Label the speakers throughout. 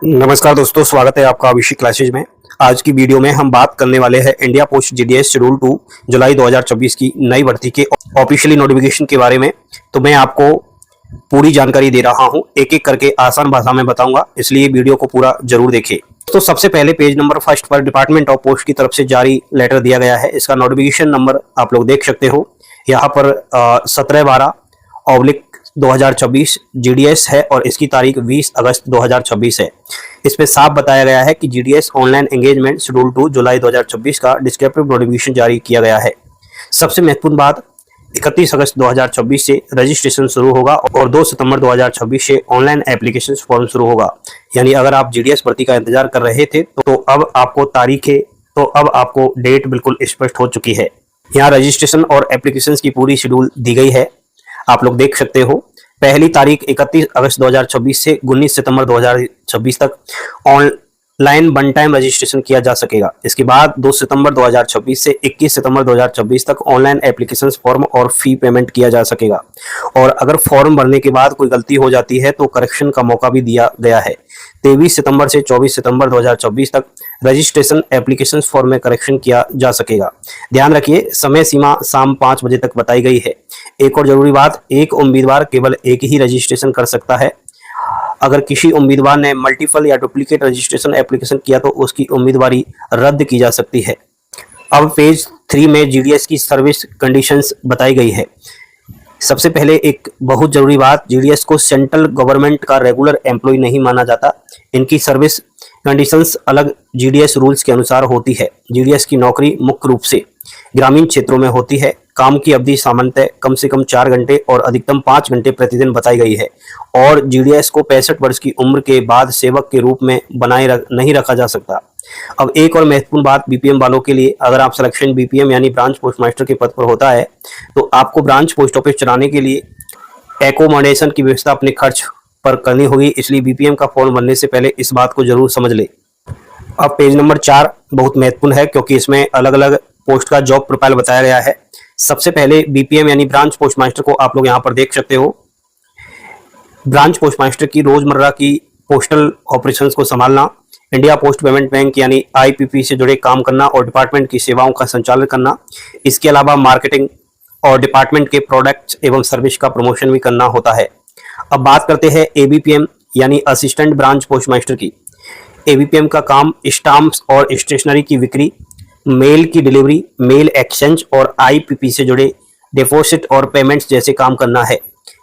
Speaker 1: नमस्कार दोस्तों, स्वागत है आपका अभिषेक क्लासेज में। आज की वीडियो में हम बात करने वाले हैं इंडिया पोस्ट जीडीएस शेड्यूल 2 जुलाई 2024 की नई भर्ती के ऑफिशियली नोटिफिकेशन के बारे में। तो मैं आपको पूरी जानकारी दे रहा हूं, एक एक करके आसान भाषा में बताऊंगा, इसलिए वीडियो को पूरा जरूर देखें। तो सबसे पहले पेज नंबर फर्स्ट पर डिपार्टमेंट ऑफ पोस्ट की तरफ से जारी लेटर दिया गया है। इसका नोटिफिकेशन नंबर आप लोग देख सकते हो। यहाँ पर 17/12/2024 जीडीएस है और इसकी तारीख 20 अगस्त 2026 है। इसमें साफ बताया गया है कि जीडीएस ऑनलाइन एंगेजमेंट शेड्यूल 2 जुलाई 2024 का डिस्क्रिप्टिव नोटिफिकेशन जारी किया गया है। सबसे महत्वपूर्ण बात, 31 अगस्त 2026 से रजिस्ट्रेशन शुरू होगा और 2 सितंबर 2026 से ऑनलाइन एप्लीकेशन फॉर्म शुरू होगा। यानी अगर आप जीडीएस भर्ती का इंतजार कर रहे थे तो अब आपको डेट बिल्कुल स्पष्ट हो चुकी है। यहाँ रजिस्ट्रेशन और एप्लीकेशन की पूरी शेड्यूल दी गई है, आप लोग देख सकते हो। पहली तारीख 31 अगस्त 2026 से 19 सितंबर 2026 तक ऑनलाइन वन टाइम रजिस्ट्रेशन किया जा सकेगा। इसके बाद 2 सितंबर 2026 से 21 सितंबर 2026 तक ऑनलाइन एप्लीकेशन फॉर्म और फी पेमेंट किया जा सकेगा। और अगर फॉर्म भरने के बाद कोई गलती हो जाती है तो करेक्शन का मौका भी दिया गया है। 23 सितंबर से 24 सितंबर 2024 तक रजिस्ट्रेशन एप्लीकेशन फॉर्म में करेक्शन किया जा सकेगा। ध्यान रखिए, समय सीमा शाम 5 बजे तक बताई गई है। एक और जरूरी बात, एक उम्मीदवार केवल एक ही रजिस्ट्रेशन कर सकता है। अगर किसी उम्मीदवार ने मल्टीपल या डुप्लीकेट रजिस्ट्रेशन एप्लीकेशन किया तो उसकी उम्मीदवारी रद्द की जा सकती है। अब पेज 3 में जीडीएस की सर्विस कंडीशंस बताई गई है। सबसे पहले एक बहुत जरूरी बात, जीडीएस को सेंट्रल गवर्नमेंट का रेगुलर एम्प्लॉय नहीं माना जाता। इनकी सर्विस कंडीशंस अलग जीडीएस रूल्स के अनुसार होती है। जीडीएस की नौकरी मुख्य रूप से ग्रामीण क्षेत्रों में होती है। काम की अवधि सामान्यतः कम से कम 4 घंटे और अधिकतम 5 घंटे प्रतिदिन बताई गई है। और जीडीएस को 65 वर्ष की उम्र के बाद सेवक के रूप में नहीं रखा जा सकता। अब एक और महत्वपूर्ण बात बीपीएम वालों के लिए, अगर आप सिलेक्शन बीपीएम यानी ब्रांच पोस्ट मास्टर के पद पर होता है तो आपको ब्रांच पोस्ट ऑफिस चलाने के लिए एकोमोडेशन की व्यवस्था अपने खर्च पर करनी होगी। इसलिए बीपीएम का फॉर्म भरने से पहले इस बात को जरूर समझ ले। अब पेज नंबर 4 बहुत महत्वपूर्ण है क्योंकि इसमें अलग अलग पोस्ट का जॉब प्रोफाइल बताया गया है। सबसे पहले बीपीएम यानी ब्रांच पोस्ट मास्टर को आप लोग यहाँ पर देख सकते हो। ब्रांच पोस्ट मास्टर की रोजमर्रा की पोस्टल ऑपरेशंस को संभालना, इंडिया पोस्ट पेमेंट बैंक यानी आईपीपी से जुड़े काम करना और डिपार्टमेंट की सेवाओं का संचालन करना। इसके अलावा मार्केटिंग और डिपार्टमेंट के प्रोडक्ट्स एवं सर्विस का प्रमोशन भी करना होता है। अब बात करते हैं एबीपीएम यानी असिस्टेंट ब्रांच पोस्ट मास्टर की। एबीपीएम का काम स्टाम्प्स और स्टेशनरी की बिक्री, मेल की डिलीवरी, मेल एक्सचेंज और आईपीपी से जुड़े डिपॉजिट और पेमेंट्स जैसे काम करना है।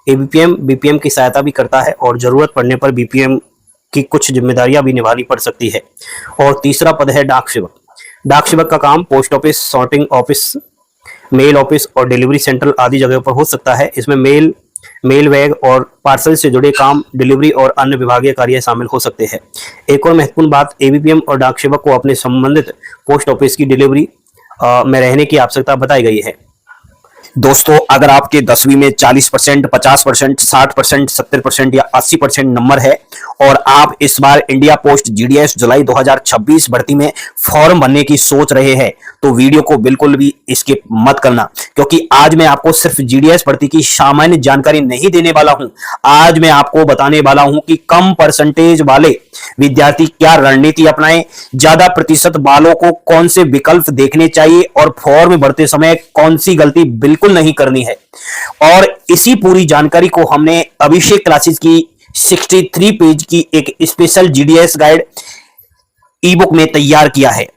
Speaker 1: एबीपीएम बीपीएम की सहायता भी करता है और जरूरत पड़ने पर बीपीएम की कुछ जिम्मेदारियां भी निभानी पड़ सकती है। और तीसरा पद है डाक सेवक। डाक सेवक का काम post office, sorting office, mail office और डिलीवरी सेंटर आदि जगह पर हो सकता है। इसमें मेल बैग और पार्सल से जुड़े काम, डिलीवरी और अन्य विभागीय कार्य शामिल हो सकते हैं। एक और महत्वपूर्ण बात, एबीपीएम और डाक सेवक को अपने संबंधित पोस्ट ऑफिस की डिलीवरी में रहने की आवश्यकता बताई गई है। दोस्तों, अगर आपके 10वीं में 40%, 50%, 60%, 70% या 80% नंबर है और आप इस बार इंडिया पोस्ट जीडीएस जुलाई 2026 भर्ती में फॉर्म भरने की सोच रहे हैं तो वीडियो को बिल्कुल भी स्किप मत करना, क्योंकि आज मैं आपको सिर्फ जीडीएस भर्ती की सामान्य जानकारी नहीं देने वाला हूं। आज मैं आपको बताने वाला हूं कि कम परसेंटेज वाले विद्यार्थी क्या रणनीति अपनाएं, ज्यादा प्रतिशत वालों को कौन से विकल्प देखने चाहिए और फॉर्म भरते समय कौन सी गलती बिल्कुल नहीं करनी है। और इसी पूरी जानकारी को हमने अभिषेक क्लासेस की 63 पेज की एक स्पेशल जीडीएस गाइड ई बुक में तैयार किया है।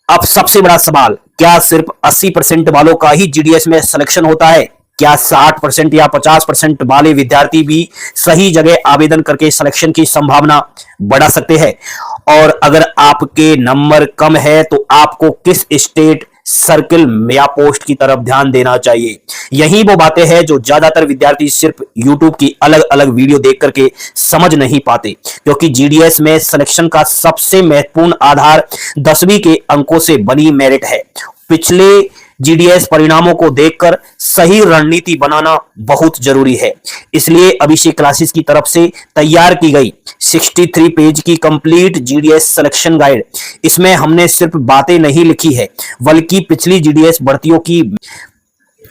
Speaker 1: अब सबसे बड़ा सवाल, क्या सिर्फ 80% वालों का ही जीडीएस में सिलेक्शन होता है? क्या 60% या 50% वाले विद्यार्थी भी सही जगह आवेदन करके सिलेक्शन की संभावना बढ़ा सकते हैं? और अगर आपके नंबर कम है तो आपको किस स्टेट, सर्किल या पोस्ट की तरफ ध्यान देना चाहिए? यही वो बातें हैं जो ज्यादातर विद्यार्थी सिर्फ YouTube की अलग अलग वीडियो देख करके समझ नहीं पाते, क्योंकि जीडीएस में सिलेक्शन का सबसे महत्वपूर्ण आधार 10वीं के अंकों से बनी मेरिट है। पिछले जीडीएस परिणामों को देखकर सही रणनीति बनाना बहुत जरूरी है। इसलिए अभिषेक क्लासेस की तरफ से तैयार की गई 63 पेज की कंप्लीट जीडीएस सिलेक्शन गाइड, इसमें हमने सिर्फ बातें नहीं लिखी है बल्कि पिछली जीडीएस भर्तियों की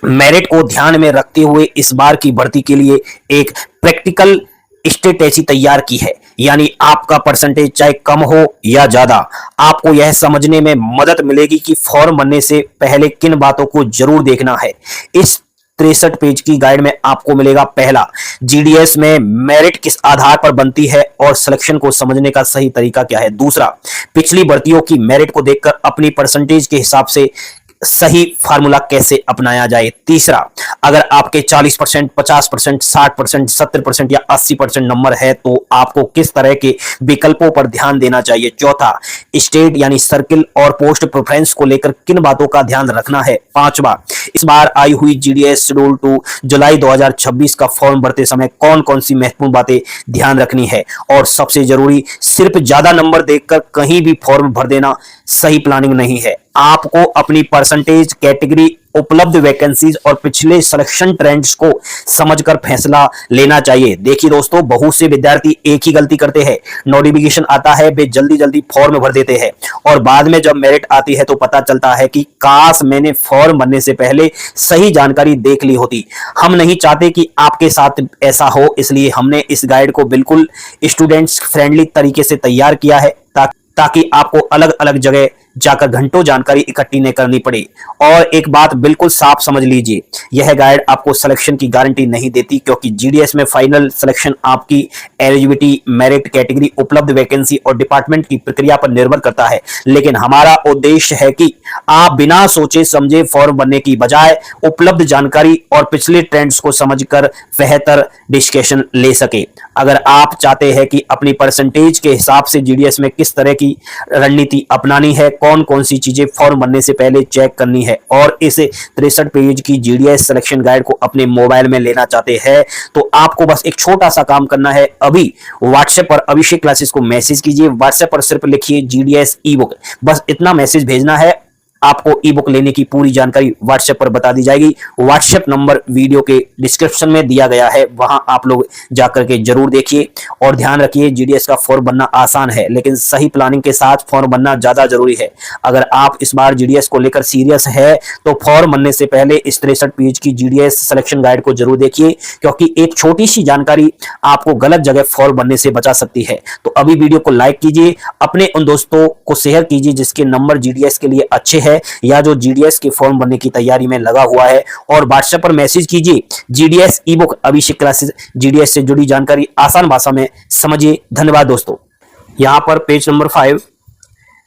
Speaker 1: मेरिट को ध्यान में रखते हुए इस बार की भर्ती के लिए एक प्रैक्टिकल स्टेट ऐसी तैयार की है, यानी आपका परसेंटेज चाहे कम हो या ज्यादा, आपको यह समझने में मदद मिलेगी कि फॉर्म बनने से पहले किन बातों को जरूर देखना है। इस 63 पेज की गाइड में आपको मिलेगा, पहला, जीडीएस में मेरिट किस आधार पर बनती है और सिलेक्शन को समझने का सही तरीका क्या है। दूसरा, पिछली भर्तियों की मेरिट को देखकर अपनी परसेंटेज के हिसाब से सही फार्मूला कैसे अपनाया जाए। तीसरा, अगर आपके 40%, 50%, 60%, 70% या 80% नंबर है तो आपको किस तरह के विकल्पों पर ध्यान देना चाहिए। चौथा, स्टेट यानी सर्किल और पोस्ट प्रेफरेंस को लेकर किन बातों का ध्यान रखना है। पांचवा, इस बार आई हुई जीडीएस शेड्यूल 2 जुलाई 2026 का फॉर्म भरते समय कौन कौन सी महत्वपूर्ण बातें ध्यान रखनी है। और सबसे जरूरी, सिर्फ ज्यादा नंबर देखकर कहीं भी फॉर्म भर देना सही प्लानिंग नहीं है। आपको अपनी परसेंटेज, कैटेगरी, उपलब्ध वैकेंसीज और पिछले सिलेक्शन ट्रेंड्स को समझकर फैसला लेना चाहिए। देखिए दोस्तों, बहुत से विद्यार्थी एक ही गलती करते हैं, नोटिफिकेशन आता है, वे जल्दी जल्दी फॉर्म भर देते हैं और बाद में जब मेरिट आती है तो पता चलता है कि काश मैंने फॉर्म भरने से पहले सही जानकारी देख ली होती। हम नहीं चाहते कि आपके साथ ऐसा हो, इसलिए हमने इस गाइड को बिल्कुल स्टूडेंट्स फ्रेंडली तरीके से तैयार किया है ताकि आपको अलग अलग जगह जाकर घंटों जानकारी इकट्ठी न करनी पड़े। और एक बात बिल्कुल साफ समझ लीजिए, यह गाइड आपको सिलेक्शन की गारंटी नहीं देती, क्योंकि जीडीएस में फाइनल सिलेक्शन आपकी एलिजिबिलिटी, मेरिट, कैटेगरी, उपलब्ध वैकेंसी और डिपार्टमेंट की प्रक्रिया पर निर्भर करता है। लेकिन हमारा उद्देश्य है कि आप बिना सोचे समझे फॉर्म भरने की बजाय उपलब्ध जानकारी और पिछले ट्रेंड्स को समझकर बेहतर डिस्कशन ले सके। अगर आप चाहते हैं कि अपनी परसेंटेज के हिसाब से जीडीएस में किस तरह की रणनीति अपनानी है, कौन कौन सी चीजें फॉर्म भरने से पहले चेक करनी है, और इस 63 पेज की जीडीएस सिलेक्शन गाइड को अपने मोबाइल में लेना चाहते हैं, तो आपको बस एक छोटा सा काम करना है। अभी व्हाट्सएप पर अभिषेक क्लासेस को मैसेज कीजिए, व्हाट्सएप पर सिर्फ लिखिए जीडीएस ई बुक, बस इतना मैसेज भेजना है। आपको ई बुक लेने की पूरी जानकारी व्हाट्सएप पर बता दी जाएगी। व्हाट्सएप नंबर वीडियो के डिस्क्रिप्शन में दिया गया है, वहां आप लोग जाकर के जरूर देखिए। और ध्यान रखिए, जीडीएस का फॉर्म बनना आसान है, लेकिन सही प्लानिंग के साथ फॉर्म बनना ज्यादा जरूरी है। अगर आप इस बार जीडीएस को लेकर सीरियस है तो फॉर्म बनने से पहले इस 63 पेज की जीडीएस सिलेक्शन गाइड को जरूर देखिए, क्योंकि एक छोटी सी जानकारी आपको गलत जगह फॉर्म बनने से बचा सकती है। तो अभी वीडियो को लाइक कीजिए, अपने उन दोस्तों को शेयर कीजिए जिसके नंबर जीडीएस के लिए अच्छे हैं या जो जीडीएस के फॉर्म बनने की तैयारी में लगा हुआ है, और व्हाट्सएप पर मैसेज कीजिए जीडीएस ई बुक अभिषेक क्लासेस, जीडीएस से जुड़ी जानकारी आसान भाषा में समझिए। धन्यवाद दोस्तों। यहां पर पेज नंबर 5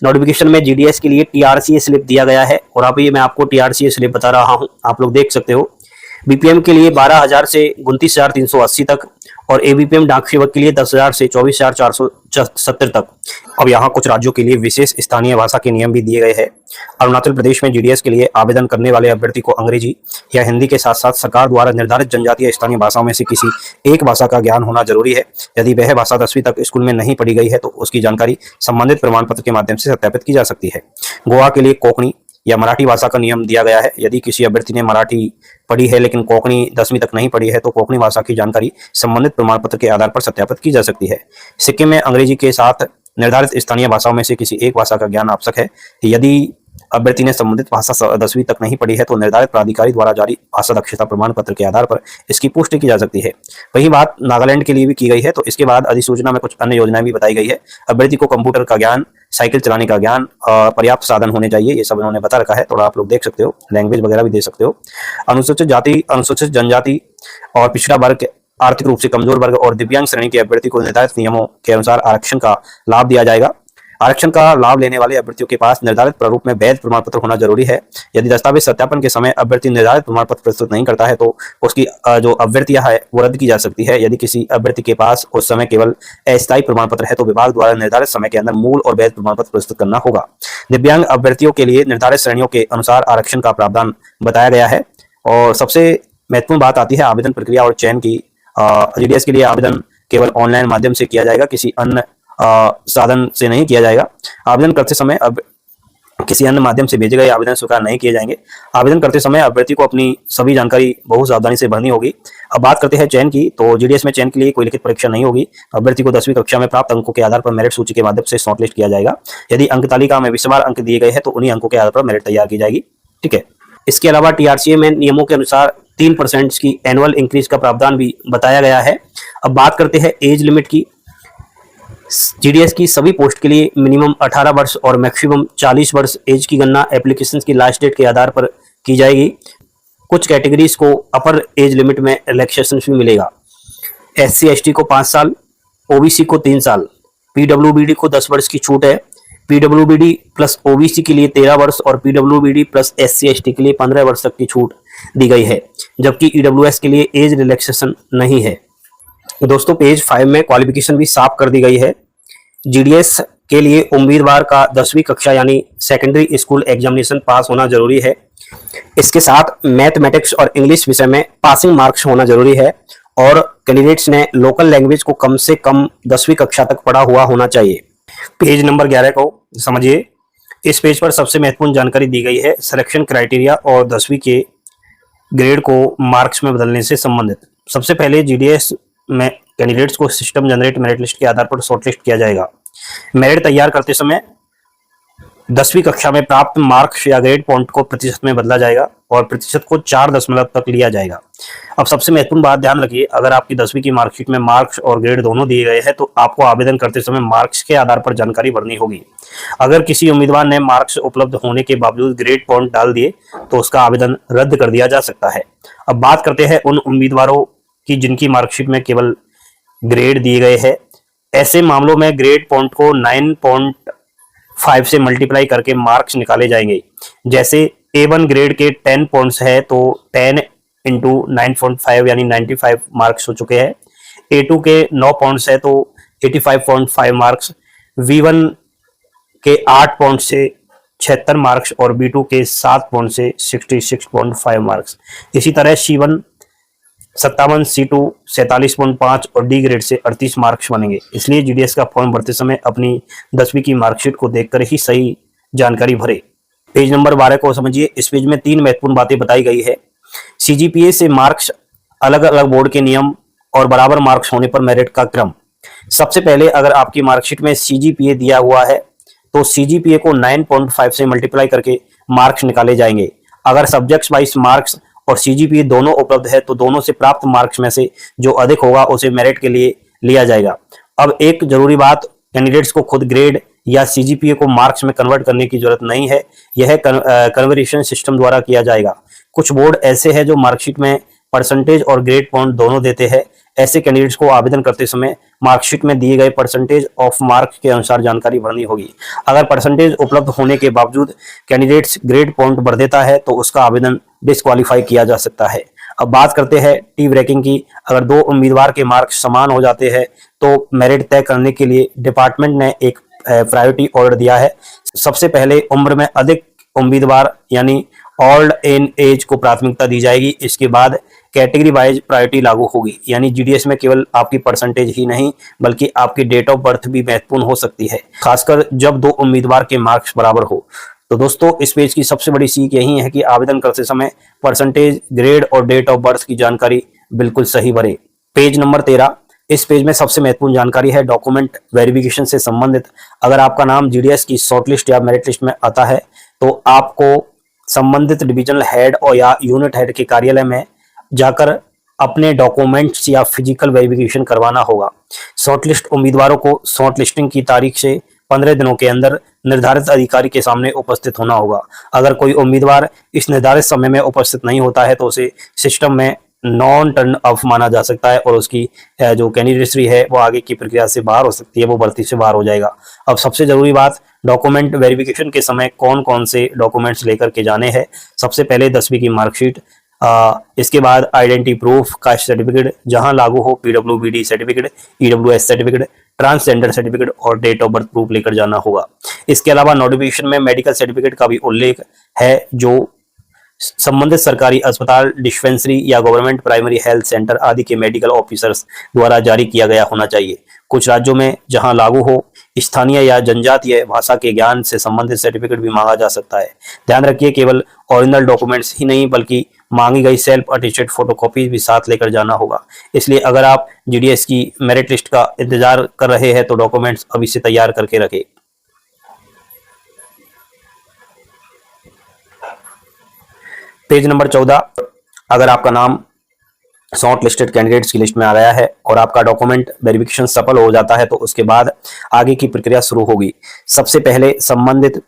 Speaker 1: नोटिफिकेशन में जीडीएस के लिए टीआरसीए स्लिप दिया गया है, और अभी मैं आपको टीआरसीए स्लिप बता रहा हूं, आप लोग देख सकते हो। बीपीएम के लिए 12,000 से 29,380 तक, और एबीपीएम डाक सेवक के लिए 10,000 से 24,470 तक। अब यहाँ कुछ राज्यों के लिए विशेष स्थानीय भाषा के नियम भी दिए गए हैं। अरुणाचल प्रदेश में जीडीएस के लिए आवेदन करने वाले अभ्यर्थी को अंग्रेजी या हिंदी के साथ साथ सरकार द्वारा निर्धारित जनजातीय स्थानीय भाषाओं में से किसी एक भाषा का ज्ञान होना जरूरी है। यदि वह भाषा 10वीं तक स्कूल में नहीं पढ़ी गई है तो उसकी जानकारी संबंधित प्रमाण पत्र के माध्यम से सत्यापित की जा सकती है। गोवा के लिए कोंकणी या मराठी भाषा का नियम दिया गया है। यदि किसी अभ्यर्थी ने मराठी पढ़ी है लेकिन कोंकणी 10वीं तक नहीं पढ़ी है तो कोंकणी भाषा की जानकारी संबंधित प्रमाण पत्र के आधार पर सत्यापित की जा सकती है। सिक्किम में अंग्रेजी के साथ निर्धारित स्थानीय भाषाओं में से किसी एक भाषा का ज्ञान आवश्यक है। यदि अभ्यर्थी ने संबंधित भाषा 10वीं तक नहीं पढ़ी है तो निर्धारित प्राधिकारी द्वारा जारी भाषा दक्षता प्रमाण पत्र के आधार पर इसकी पुष्टि की जा सकती है। वही बात नागालैंड के लिए भी की गई है। तो इसके बाद अधिसूचना में कुछ अन्य योजनाएं भी बताई गई है। अभ्यर्थी को कंप्यूटर का ज्ञान, साइकिल चलाने का ज्ञान, पर्याप्त साधन होने चाहिए, ये सब इन्होंने बता रखा है। थोड़ा आप लोग देख सकते हो, लैंग्वेज वगैरह भी दे सकते हो। अनुसूचित जाति, अनुसूचित जनजाति और पिछड़ा वर्ग, आर्थिक रूप से कमजोर वर्ग और दिव्यांग श्रेणी के अभ्यर्थी को निर्धारित नियमों के अनुसार आरक्षण का लाभ दिया जाएगा। आरक्षण का लाभ लेने वाले अभ्यर्थियों के पास निर्धारित प्रारूप में वैध प्रमाण पत्र होना जरूरी है। यदि दस्तावेज सत्यापन के समय अभ्यर्थी निर्धारित प्रमाण पत्र प्रस्तुत नहीं करता है तो उसकी जो अभ्यर्थियां है वो रद्द की जा सकती है। यदि किसी अभ्यर्थी के पास उस समय केवल अस्थायी प्रमाण पत्र है तो विभाग द्वारा निर्धारित समय के अंदर मूल और वैध प्रमाण पत्र प्रस्तुत करना होगा। दिव्यांग अभ्यर्थियों के लिए निर्धारित श्रेणियों के अनुसार आरक्षण का प्रावधान बताया गया है। और सबसे महत्वपूर्ण बात आती है आवेदन प्रक्रिया और चयन की। जीडीएस के लिए आवेदन केवल ऑनलाइन माध्यम से किया जाएगा, किसी अन्य साधन से नहीं किया जाएगा। आवेदन करते समय अब किसी अन्य माध्यम से भेजे गए आवेदन स्वीकार नहीं किए जाएंगे। आवेदन करते समय अभ्यर्थी को अपनी सभी जानकारी बहुत सावधानी से भरनी होगी। अब बात करते हैं चयन की, तो जीडीएस में चयन के लिए कोई लिखित परीक्षा नहीं होगी। अभ्यर्थी को 10वीं कक्षा में प्राप्त अंकों के आधार पर मेरिट सूची के माध्यम से शॉर्टलिस्ट किया जाएगा। यदि अंक तालिका में विषयवार अंक दिए गए हैं तो उन्हीं अंकों के आधार पर मेरिट तैयार की जाएगी। ठीक है। इसके अलावा टीआरसीए में नियमों के अनुसार 3% की एनुअल इंक्रीज का प्रावधान भी बताया गया है। अब बात करते हैं एज लिमिट की। जीडीएस की सभी पोस्ट के लिए मिनिमम 18 वर्ष और मैक्सिमम 40 वर्ष एज की गणना एप्लीकेशन की लास्ट डेट के आधार पर की जाएगी। कुछ कैटेगरीज को अपर एज लिमिट में रिलैक्सेशन भी मिलेगा। SC ST को 5 साल, OBC को 3 साल, PWBD को 10 वर्ष की छूट है। PWBD प्लस OBC के लिए 13 वर्ष और PWBD प्लस SC ST के लिए 15 वर्ष तक की छूट दी गई है, जबकि EWS के लिए एज रिलैक्सेशन नहीं है। तो दोस्तों पेज 5 में क्वालिफिकेशन भी साफ कर दी गई है। जीडीएस के लिए उम्मीदवार का 10वीं कक्षा यानी सेकेंडरी स्कूल एग्जामिनेशन पास होना जरूरी है। इसके साथ मैथमेटिक्स और इंग्लिश विषय में पासिंग मार्क्स होना जरूरी है और कैंडिडेट्स ने लोकल लैंग्वेज को कम से कम 10वीं कक्षा तक पढ़ा हुआ होना चाहिए। पेज नंबर 11 को समझिए। इस पेज पर सबसे महत्वपूर्ण जानकारी दी गई है सिलेक्शन क्राइटेरिया और 10वीं के ग्रेड को मार्क्स में बदलने से संबंधित। सबसे पहले जीडीएस में कैंडिडेट्स को सिस्टम जनरेट मेरिट लिस्ट के आधार पर शॉर्टलिस्ट किया जाएगा। मेरिट तैयार करते समय 10वीं कक्षा में प्राप्त मार्क्स या ग्रेड पॉइंट को प्रतिशत में बदला जाएगा और प्रतिशत को 4 दशमलव तक लिया जाएगा। अब सबसे महत्वपूर्ण बात ध्यान रखिए, अगर आपकी 10वीं की मार्कशीट में मार्क्स और ग्रेड दोनों दिए गए हैं तो आपको आवेदन करते समय मार्क्स के आधार पर जानकारी भरनी होगी। अगर किसी उम्मीदवार ने मार्क्स उपलब्ध होने के बावजूद ग्रेड पॉइंट डाल दिए तो उसका आवेदन रद्द कर दिया जा सकता है। अब बात करते हैं उन उम्मीदवारों की जिनकी मार्कशीट में केवल ग्रेड दिए गए हैं। ऐसे मामलों में ग्रेड पॉइंट को 9.5 से मल्टीप्लाई करके मार्क्स निकाले जाएंगे। जैसे A1 ग्रेड के 10 पॉइंट्स है तो 10 इंटू 9.5 यानी 95 मार्क्स हो चुके हैं। A2 के 9 पॉइंट्स है तो 85.5 मार्क्स, V1 के 8 पॉइंट से 76 मार्क्स और B2 के 7 पॉइंट से 66.5 मार्क्स। इसी तरह C1 57, C2 47.5 और डी ग्रेड से 38 मार्क्स बनेंगे। इसलिए जीडीएस का फॉर्म भरते समय अपनी 10वीं की मार्कशीट को देखकर ही सही जानकारी भरे। पेज नंबर 12 को समझिए। इस पेज में 3 महत्वपूर्ण बातें बताई गई है। सीजीपीए से मार्क्स, अलग अलग बोर्ड के नियम और बराबर मार्क्स होने पर मेरिट का क्रम। सबसे पहले अगर आपकी मार्कशीट में सीजीपीए दिया हुआ है तो सीजीपीए को 9.5 से मल्टीप्लाई करके मार्क्स निकाले जाएंगे। अगर सब्जेक्ट्स वाइज मार्क्स और सीजीपीए दोनों उपलब्ध है तो दोनों से प्राप्त मार्क्स में से जो अधिक होगा उसे मेरिट के लिए लिया जाएगा। अब एक जरूरी बात, कैंडिडेट्स को खुद ग्रेड या सीजीपीए को मार्क्स में कन्वर्ट करने की जरूरत नहीं है, यह कन्वर्शन सिस्टम द्वारा किया जाएगा। कुछ बोर्ड ऐसे हैं जो मार्कशीट में परसेंटेज और ग्रेड पॉइंट दोनों देते हैं। ऐसे कैंडिडेट्स को आवेदन करते समय मार्कशीट में दिए गए परसेंटेज ऑफ मार्क्स के अनुसार जानकारी भरनी होगी। अगर परसेंटेज उपलब्ध होने के बावजूद कैंडिडेट्स ग्रेड पॉइंट भर देता है तो उसका आवेदन डिस्क्वालीफाई किया जा सकता है। अब बात करते हैं टी ब्रेकिंग की। अगर 2 उम्मीदवार के मार्क्स समान हो जाते हैं तो मेरिट तय करने के लिए डिपार्टमेंट ने एक प्रायोरिटी ऑर्डर दिया है। सबसे पहले उम्र में अधिक उम्मीदवार यानी ओल्ड इन एज को प्राथमिकता दी जाएगी। इसके बाद कैटेगरी वाइज प्रायोरिटी लागू होगी, यानी जीडीएस में केवल आपकी परसेंटेज ही नहीं बल्कि आपकी डेट ऑफ बर्थ भी महत्वपूर्ण हो सकती है, खासकर जब 2 उम्मीदवार के मार्क्स बराबर हो। तो दोस्तों इस पेज की सबसे बड़ी सीख यही है कि आवेदन करते समय परसेंटेज, ग्रेड और डेट ऑफ बर्थ की जानकारी बिल्कुल सही भरें। Page number 13। इस पेज में सबसे महत्वपूर्ण जानकारी है डॉक्यूमेंट वेरिफिकेशन से संबंधित। अगर आपका नाम जीडीएस की शॉर्टलिस्ट या मेरिट लिस्ट में आता है तो आपको संबंधित डिविजनल हेड और या यूनिट हेड के कार्यालय में जाकर अपने डॉक्यूमेंट्स या फिजिकल वेरिफिकेशन करवाना होगा। शॉर्टलिस्ट उम्मीदवारों को शॉर्टलिस्टिंग की तारीख से 15 दिनों के अंदर निर्धारित अधिकारी के सामने उपस्थित होना होगा। अगर कोई उम्मीदवार इस निर्धारित समय में उपस्थित नहीं होता है तो उसे सिस्टम में नॉन टर्न ऑफ माना जा सकता है और उसकी जो कैंडिडेटरी है वो आगे की प्रक्रिया से बाहर हो सकती है, वो भर्ती से बाहर हो जाएगा। अब सबसे जरूरी बात, डॉक्यूमेंट वेरिफिकेशन के समय कौन कौन से डॉक्यूमेंट्स लेकर के जाने हैं। सबसे पहले 10वीं की मार्कशीट, इसके बाद आइडेंटिटी प्रूफ, कास्ट सर्टिफिकेट, जहां लागू हो PWBD certificate, EWS certificate, transgender certificate और डेट ऑफ बर्थ प्रूफ लेकर जाना होगा। इसके अलावा नोटिफिकेशन में मेडिकल सर्टिफिकेट का भी उल्लेख है जो संबंधित सरकारी अस्पताल, डिस्पेंसरी या गवर्नमेंट प्राइमरी हेल्थ सेंटर आदि के मेडिकल ऑफिसर्स द्वारा जारी किया गया होना चाहिए। कुछ राज्यों में जहां लागू हो स्थानीय या जनजातीय भाषा के ज्ञान से संबंधित सर्टिफिकेट भी मांगा जा सकता है। ध्यान रखिए केवल ओरिजिनल डॉक्यूमेंट्स ही नहीं बल्कि मांगी गई सेल्फ अटेस्टेड फोटोकॉपी भी साथ लेकर जाना होगा। इसलिए अगर आप जीडीएस की मेरिट लिस्ट का इंतजार कर रहे हैं तो डॉक्यूमेंट्स अभी से तैयार करके रखें। Page number 14। अगर आपका नाम शॉर्ट लिस्टेड कैंडिडेट्स की लिस्ट में आ गया है और आपका डॉक्यूमेंट वेरिफिकेशन सफल हो जाता है तो उसके बाद आगे की प्रक्रिया शुरू होगी। सबसे पहले संबंधित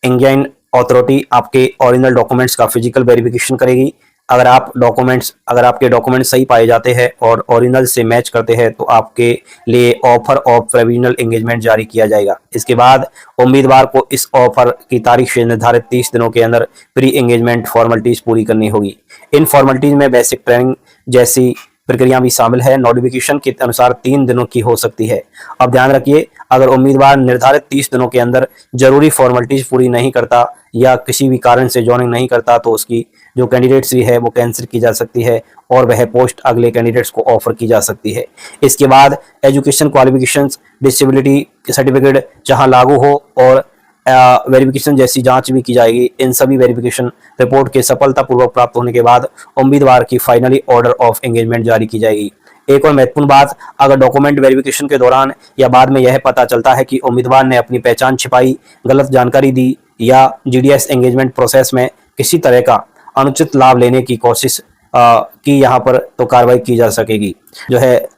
Speaker 1: इंडियन अथॉरिटी आपके ओरिजिनल डॉक्यूमेंट्स का फिजिकल वेरिफिकेशन करेगी। अगर आपके डॉक्यूमेंट सही पाए जाते हैं और ओरिजिनल से मैच करते हैं तो आपके लिए ऑफर ऑफ प्रोविजनल एंगेजमेंट जारी किया जाएगा। इसके बाद उम्मीदवार को इस ऑफर की तारीख से निर्धारित 30 दिनों के अंदर प्री एंगेजमेंट फॉर्मेलिटीज पूरी करनी होगी। इन फॉर्मेलिटीज में बेसिक ट्रेनिंग जैसी प्रक्रिया भी शामिल है। नोटिफिकेशन के अनुसार 3 दिनों की हो सकती है। अब ध्यान रखिए, अगर उम्मीदवार निर्धारित 30 दिनों के अंदर जरूरी फॉर्मेलिटीज पूरी नहीं करता या किसी भी कारण से ज्वाइनिंग नहीं करता तो उसकी जो कैंडिडेटसी है वो कैंसिल की जा सकती है और वह पोस्ट अगले कैंडिडेट्स को ऑफर की जा सकती है। इसके बाद एजुकेशन क्वालिफिकेशंस, डिसेबिलिटी सर्टिफिकेट जहां लागू हो और वेरिफिकेशन जैसी जांच भी की जाएगी। इन सभी वेरिफिकेशन रिपोर्ट के सफलतापूर्वक प्राप्त होने के बाद उम्मीदवार की फाइनली ऑर्डर ऑफ एंगेजमेंट जारी की जाएगी। एक और महत्वपूर्ण बात, अगर डॉक्यूमेंट वेरिफिकेशन के दौरान या बाद में यह पता चलता है कि उम्मीदवार ने अपनी पहचान छिपाई, गलत जानकारी दी या जीडीएस एंगेजमेंट प्रोसेस में किसी तरह का अनुचित लाभ लेने की कोशिश की यहाँ पर तो कार्रवाई की जा सकेगी जो है।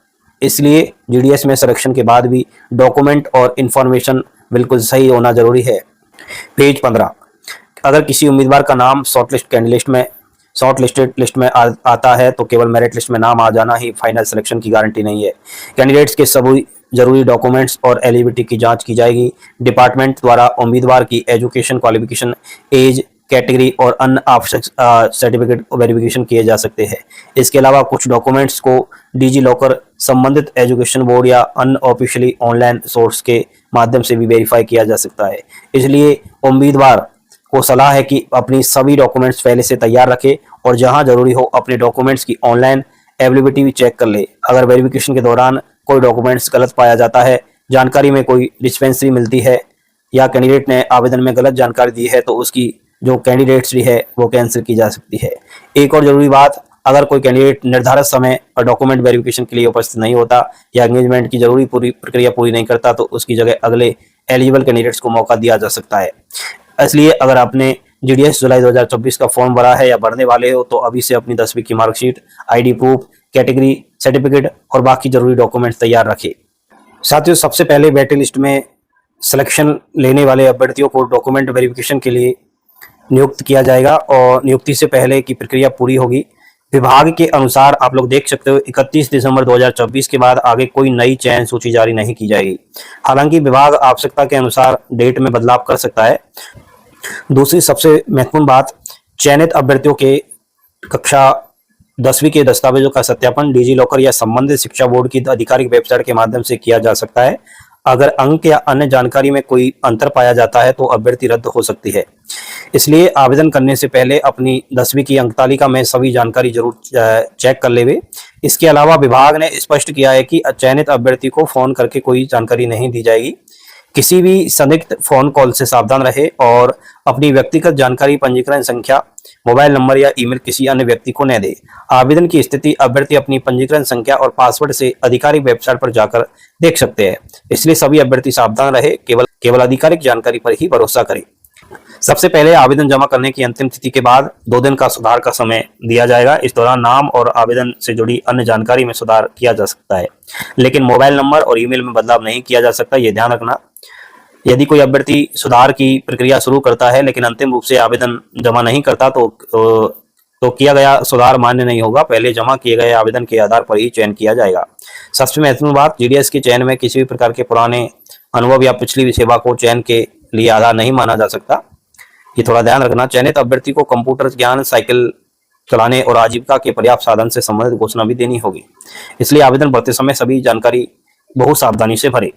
Speaker 1: इसलिए जीडीएस में सिलेक्शन के बाद भी डॉक्यूमेंट और इंफॉर्मेशन बिल्कुल सही होना जरूरी है। पेज 15, अगर किसी उम्मीदवार का नाम शॉर्ट लिस्ट में आता है तो केवल मेरिट लिस्ट में नाम आ जाना ही फाइनल सिलेक्शन की गारंटी नहीं है। कैंडिडेट्स के सभी जरूरी डॉक्यूमेंट्स और एलिजिबिलिटी की जांच की जाएगी। डिपार्टमेंट द्वारा उम्मीदवार की एजुकेशन क्वालिफिकेशन, एज कैटेगरी और अन्य आवश्यक सर्टिफिकेट वेरिफिकेशन किए जा सकते हैं। इसके अलावा कुछ डॉक्यूमेंट्स को डिजी लॉकर, संबंधित एजुकेशन बोर्ड या अन्य ऑफिशियली ऑनलाइन सोर्स के माध्यम से भी वेरीफाई किया जा सकता है। इसलिए उम्मीदवार को सलाह है कि अपनी सभी डॉक्यूमेंट्स पहले से तैयार रखे और जहां जरूरी हो अपने डॉक्यूमेंट्स की ऑनलाइन अवेलेबिलिटी भी चेक कर ले। अगर वेरिफिकेशन के दौरान कोई डॉक्यूमेंट्स गलत पाया जाता है, जानकारी में कोई डिस्पेंसरी मिलती है या कैंडिडेट ने आवेदन में गलत जानकारी दी है तो उसकी जो कैंडिडेट्स भी है वो कैंसिल की जा सकती है। एक और जरूरी बात, अगर कोई कैंडिडेट निर्धारित समय पर डॉक्यूमेंट वेरिफिकेशन के लिए उपस्थित नहीं होता या एंगेजमेंट की जरूरी प्रक्रिया पूरी नहीं करता तो उसकी जगह अगले एलिजिबल कैंडिडेट्स को मौका दिया जा सकता है। इसलिए अगर आपने जीडीएस जुलाई 2024 का फॉर्म भरा है या भरने वाले हो तो अभी से अपनी 10वीं की marksheet, ID proof, category certificate और बाकी जरूरी डॉक्यूमेंट्स तैयार रखें। साथियों, सबसे पहले वेटिंग लिस्ट में सिलेक्शन लेने वाले अभ्यर्थियों को डॉक्यूमेंट वेरिफिकेशन के लिए नियुक्त किया जाएगा और नियुक्ति से पहले की प्रक्रिया पूरी होगी। विभाग के अनुसार आप लोग देख सकते हो 31 दिसंबर 2024 के बाद आगे कोई नई चयन सूची जारी नहीं की जाएगी। हालांकि विभाग आवश्यकता के अनुसार डेट में बदलाव कर सकता है। दूसरी सबसे महत्वपूर्ण बात, चयनित अभ्यर्थियों के कक्षा 10वीं के दस्तावेजों का सत्यापन डिजी लॉकर या संबंधित शिक्षा बोर्ड की आधिकारिक वेबसाइट के माध्यम से किया जा सकता है। अगर अंक या अन्य जानकारी में कोई अंतर पाया जाता है तो अभ्यर्थी रद्द हो सकती है। इसलिए आवेदन करने से पहले अपनी 10वीं की अंक तालिका में सभी जानकारी जरूर चेक कर लेवे। इसके अलावा विभाग ने स्पष्ट किया है कि चयनित अभ्यर्थी को फोन करके कोई जानकारी नहीं दी जाएगी। किसी भी संदिग्ध फोन कॉल से सावधान रहे और अपनी व्यक्तिगत जानकारी, पंजीकरण संख्या, मोबाइल नंबर या ईमेल किसी अन्य व्यक्ति को न दे। आवेदन की स्थिति अभ्यर्थी अपनी पंजीकरण संख्या और पासवर्ड से आधिकारिक वेबसाइट पर जाकर देख सकते हैं। इसलिए सभी अभ्यर्थी सावधान रहे, केवल आधिकारिक जानकारी पर ही भरोसा करें। सबसे पहले आवेदन जमा करने की अंतिम तिथि के बाद 2 दिन का सुधार का समय दिया जाएगा। इस दौरान नाम और आवेदन से जुड़ी अन्य जानकारी में सुधार किया जा सकता है, लेकिन मोबाइल नंबर और ईमेल में बदलाव नहीं किया जा सकता, ये ध्यान रखना। यदि कोई अभ्यर्थी सुधार की प्रक्रिया शुरू करता है लेकिन अंतिम रूप से आवेदन जमा नहीं करता तो किया गया सुधार मान्य नहीं होगा। पहले जमा किए गए आवेदन के आधार पर ही चयन किया जाएगा। सबसे महत्वपूर्ण बात, जीडीएस के चयन में किसी भी प्रकार के पुराने अनुभव या पिछली सेवा को चयन के लिए आधार नहीं माना जा सकता, ये थोड़ा ध्यान रखना। चयनित अभ्यर्थी को कंप्यूटर ज्ञान, साइकिल चलाने और आजीविका के पर्याप्त साधन से संबंधित घोषणा भी देनी होगी। इसलिए आवेदन भरते समय सभी जानकारी बहुत सावधानी से भरे।